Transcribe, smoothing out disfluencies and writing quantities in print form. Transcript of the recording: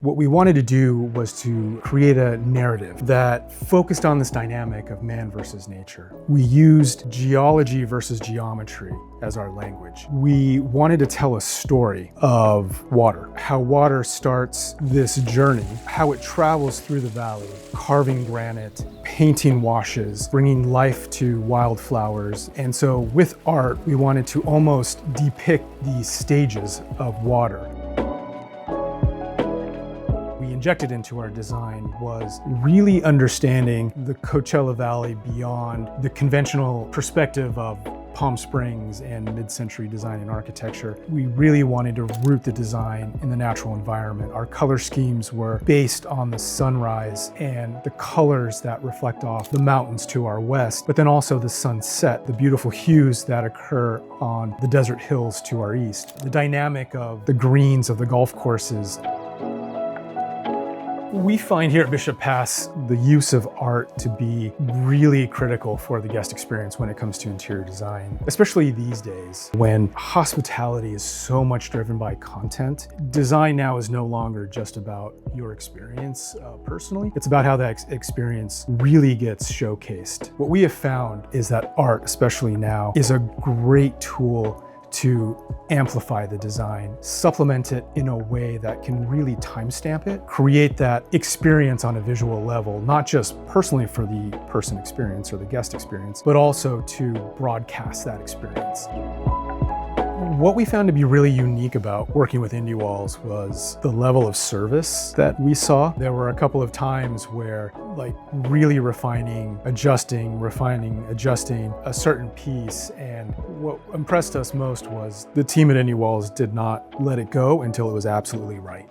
What we wanted to do was to create a narrative that focused on this dynamic of man versus nature. We used geology versus geometry as our language. We wanted to tell a story of water, how water starts this journey, how it travels through the valley, carving granite, painting washes, bringing life to wildflowers. And so with art, we wanted to almost depict these stages of water. Injected into our design was really understanding the Coachella Valley beyond the conventional perspective of Palm Springs and mid-century design and architecture. We really wanted to root the design in the natural environment. Our color schemes were based on the sunrise and the colors that reflect off the mountains to our west, but then also the sunset, the beautiful hues that occur on the desert hills to our east, the dynamic of the greens of the golf courses. We find here at Bishop Pass the use of art to be really critical for the guest experience when it comes to interior design, especially these days when hospitality is so much driven by content. Design now is no longer just about your experience personally. It's about how that experience really gets showcased. What we have found is that art, especially now, is a great tool to amplify the design, supplement it in a way that can really timestamp it, create that experience on a visual level, not just personally for the person experience or the guest experience, but also to broadcast that experience. What we found to be really unique about working with Indie Walls was the level of service that we saw. There were a couple of times where really refining, adjusting a certain piece. And what impressed us most was the team at Indie Walls did not let it go until it was absolutely right.